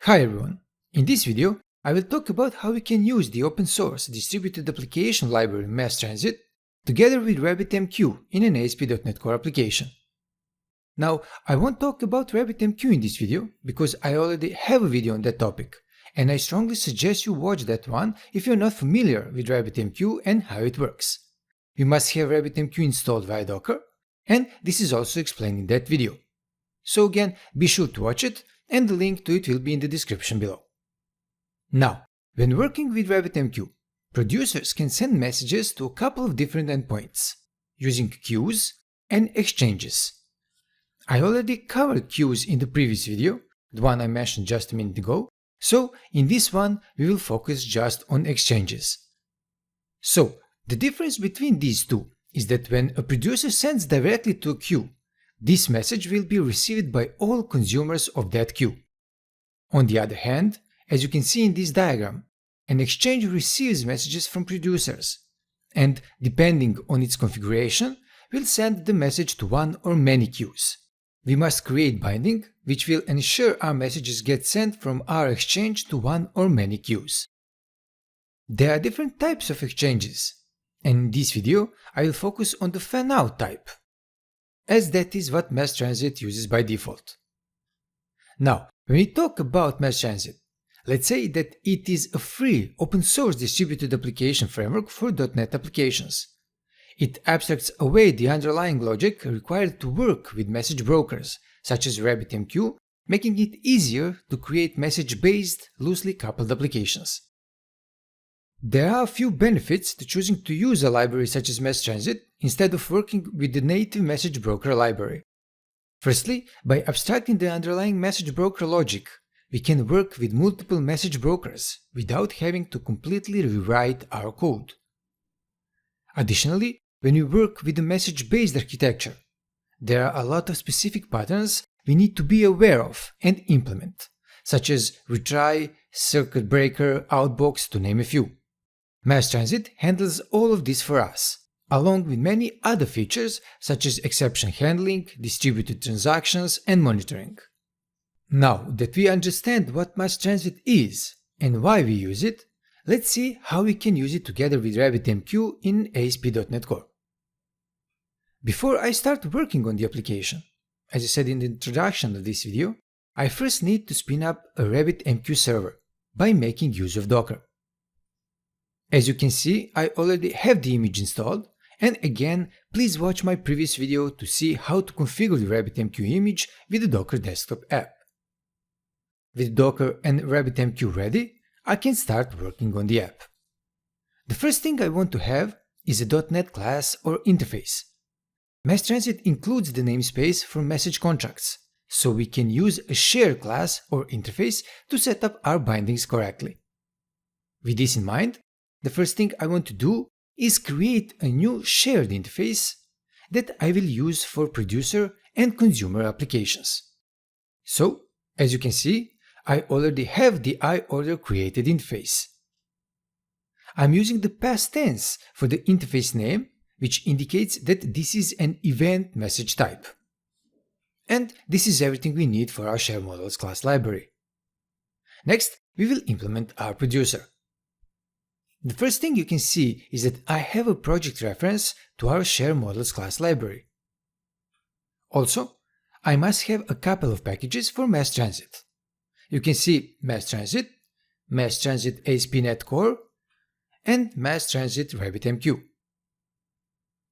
Hi everyone! In this video, I will talk about how we can use the open source distributed application library MassTransit together with RabbitMQ in an ASP.NET Core application. Now, I won't talk about RabbitMQ in this video because I already have a video on that topic, and I strongly suggest you watch that one if you're not familiar with RabbitMQ and how it works. You must have RabbitMQ installed via Docker, and this is also explained in that video. So again, be sure to watch it, and the link to it will be in the description below. Now, when working with RabbitMQ, producers can send messages to a couple of different endpoints, using queues and exchanges. I already covered queues in the previous video, the one I mentioned just a minute ago, so in this one we will focus just on exchanges. So, the difference between these two is that when a producer sends directly to a queue, this message will be received by all consumers of that queue. On the other hand, as you can see in this diagram, an exchange receives messages from producers, and depending on its configuration, will send the message to one or many queues. We must create binding, which will ensure our messages get sent from our exchange to one or many queues. There are different types of exchanges, and in this video I will focus on the fan-out type, as that is what MassTransit uses by default. Now, when we talk about MassTransit, let's say that it is a free, open-source distributed application framework for .NET applications. It abstracts away the underlying logic required to work with message brokers, such as RabbitMQ, making it easier to create message-based, loosely coupled applications. There are a few benefits to choosing to use a library such as MassTransit instead of working with the native message broker library. Firstly, by abstracting the underlying message broker logic, we can work with multiple message brokers without having to completely rewrite our code. Additionally, when we work with a message-based architecture, there are a lot of specific patterns we need to be aware of and implement, such as retry, circuit breaker, outbox, to name a few. MassTransit handles all of this for us, along with many other features such as exception handling, distributed transactions, and monitoring. Now that we understand what MassTransit is and why we use it, let's see how we can use it together with RabbitMQ in ASP.NET Core. Before I start working on the application, as I said in the introduction of this video, I first need to spin up a RabbitMQ server by making use of Docker. As you can see, I already have the image installed, and again, please watch my previous video to see how to configure the RabbitMQ image with the Docker desktop app. With Docker and RabbitMQ ready, I can start working on the app. The first thing I want to have is a .NET class or interface. MassTransit includes the namespace for message contracts, so we can use a shared class or interface to set up our bindings correctly. With this in mind, the first thing I want to do is create a new shared interface that I will use for producer and consumer applications. So, as you can see, I already have the iOrder created interface. I'm using the past tense for the interface name, which indicates that this is an event message type. And this is everything we need for our share models class library. Next, we will implement our producer. The first thing you can see is that I have a project reference to our share models class library. Also, I must have a couple of packages for MassTransit. You can see MassTransit, MassTransit ASP.NET Core, and MassTransit RabbitMQ.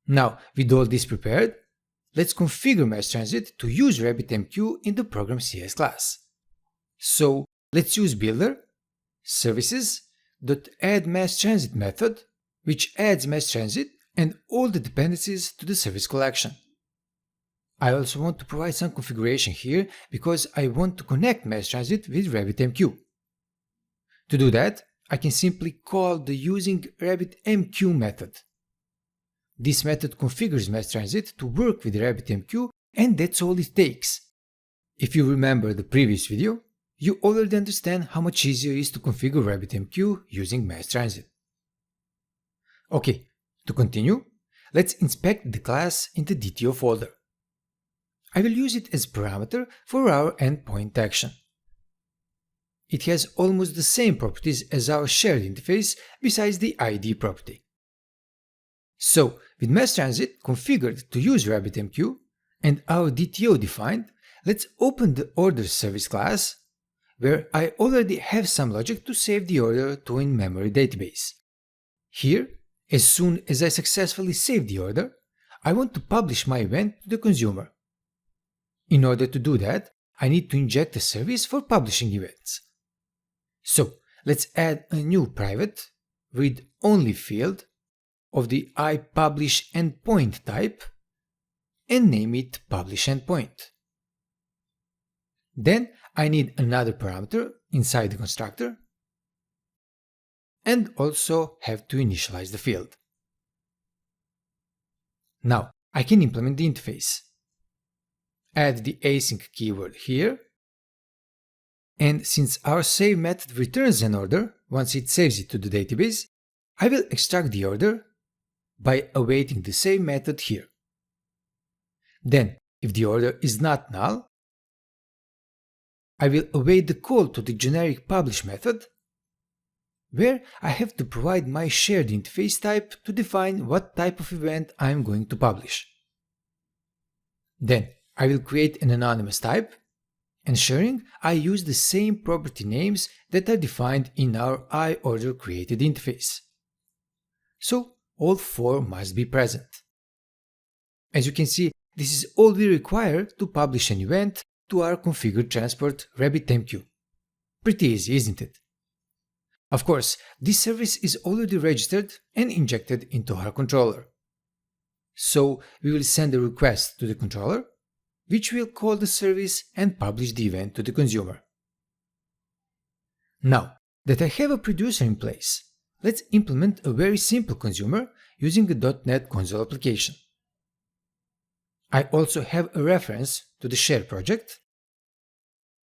Now, with all this prepared, let's configure MassTransit to use RabbitMQ in the program CS class. So, let's use builder, services.add MassTransit method, which adds MassTransit and all the dependencies to the service collection. I also want to provide some configuration here because I want to connect MassTransit with RabbitMQ. To do that, I can simply call the using RabbitMQ method. This method configures MassTransit to work with RabbitMQ, and that's all it takes. If you remember the previous video, you already understand how much easier it is to configure RabbitMQ using MassTransit. Okay, to continue, let's inspect the class in the DTO folder. I will use it as parameter for our endpoint action. it has almost the same properties as our shared interface besides the ID property. So, with MassTransit configured to use RabbitMQ and our DTO defined, let's open the order service class, where I already have some logic to save the order to an in-memory database. Here, as soon as I successfully save the order, I want to publish my event to the consumer. In order to do that, I need to inject a service for publishing events. So, let's add a new private read-only field of the iPublichendPoint type and name it publishEndpoint. Then I need another parameter inside the constructor and also have to initialize the field. Now I can implement the interface. Add the async keyword here, and since our save method returns an order once it saves it to the database, I will extract the order by awaiting the save method here. Then, if the order is not null, I will await the call to the generic publish method, where I have to provide my shared interface type to define what type of event I am going to publish. Then I will create an anonymous type, ensuring I use the same property names that are defined in our iOrderCreated interface. So all four must be present. As you can see, this is all we require to publish an event to our configured transport RabbitMQ. Pretty easy, isn't it? Of course, this service is already registered and injected into our controller. So we will send a request to the controller, which will call the service and publish the event to the consumer. Now that I have a producer in place, let's implement a very simple consumer using a .NET console application. I also have a reference to the shared project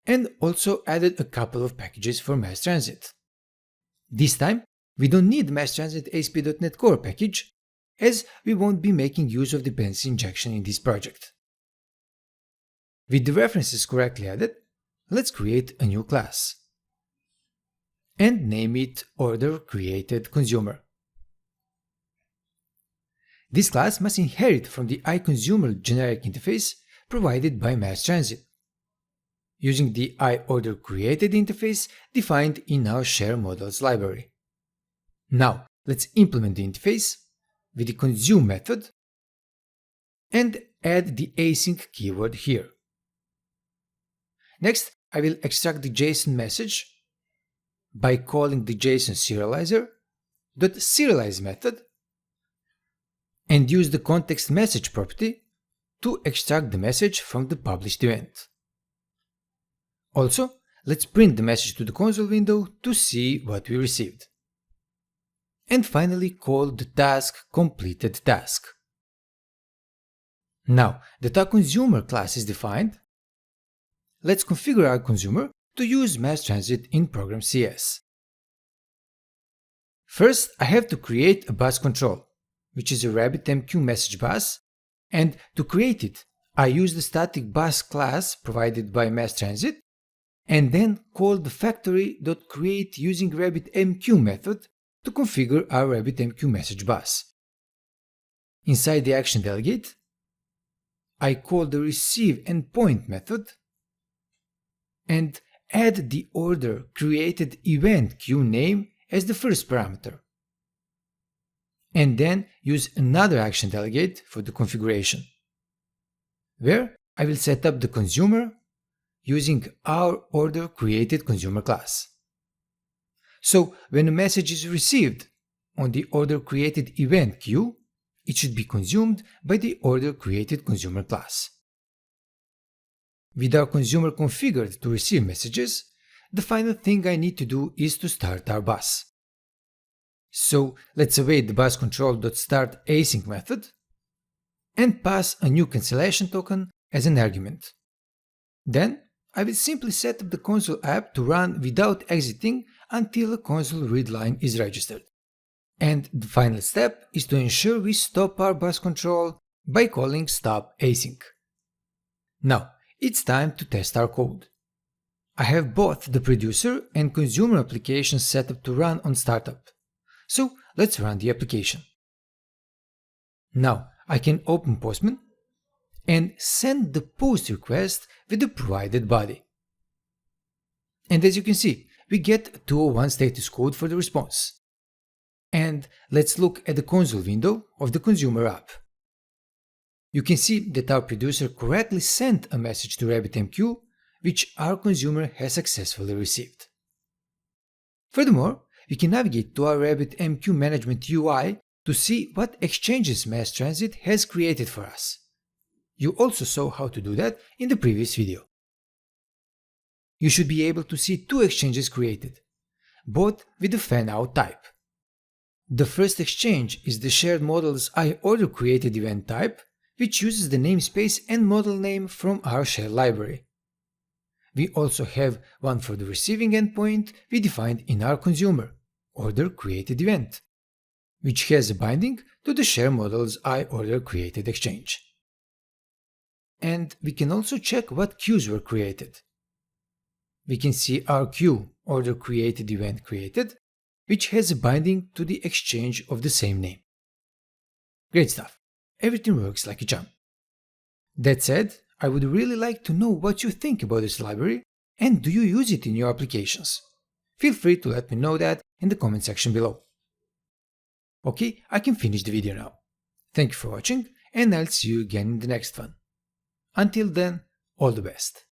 and also added a couple of packages for MassTransit. This time, we don't need MassTransit ASP.NET Core package, as we won't be making use of dependency injection in this project. With the references correctly added, let's create a new class and name it OrderCreatedConsumer. This class must inherit from the iConsumer generic interface provided by MassTransit, using the iOrderCreated interface defined in our Share Models library. Now, let's implement the interface with the consume method and add the async keyword here. Next, I will extract the JSON message by calling the JSON serializer.serialize method and use the context message property to extract the message from the published event. Also, let's print the message to the console window to see what we received. And finally call the task completed task. Now that our consumer class is defined, let's configure our consumer to use MassTransit in Program CS. First, I have to create a bus control, which is a RabbitMQ message bus, and to create it, I use the static bus class provided by MassTransit, and then call the factory.create using RabbitMQ method to configure our RabbitMQ message bus. Inside the action delegate, I call the receive endpoint method and add the order created event queue name as the first parameter, and then use another action delegate for the configuration, where I will set up the consumer using our order created consumer class. So when a message is received on the order created event queue, it should be consumed by the order created consumer class. With our consumer configured to receive messages, the final thing I need to do is to start our bus. So let's await the bus control.startAsync method and pass a new cancellation token as an argument. Then I will simply set up the console app to run without exiting until a console read line is registered. And the final step is to ensure we stop our bus control by calling stop async. Now, it's time to test our code. I have both the producer and consumer applications set up to run on startup. So let's run the application. Now I can open Postman and send the post request with the provided body. And as you can see, we get 201 status code for the response. And let's look at the console window of the consumer app. You can see that our producer correctly sent a message to RabbitMQ, which our consumer has successfully received. Furthermore, we can navigate to our RabbitMQ management UI to see what exchanges MassTransit has created for us. You also saw how to do that in the previous video. You should be able to see two exchanges created, both with the fan-out type. The first exchange is the shared models iOrderCreated event type, which uses the namespace and model name from our shell library. We also have one for the receiving endpoint we defined in our consumer, OrderCreatedEvent, which has a binding to the share models iOrderCreated exchange. And we can also check what queues were created. We can see our queue, OrderCreatedEvent created, which has a binding to the exchange of the same name. Great stuff. Everything works like a charm. That said, I would really like to know what you think about this library and do you use it in your applications? Feel free to let me know that in the comment section below. Okay, I can finish the video now. Thank you for watching and I'll see you again in the next one. Until then, all the best.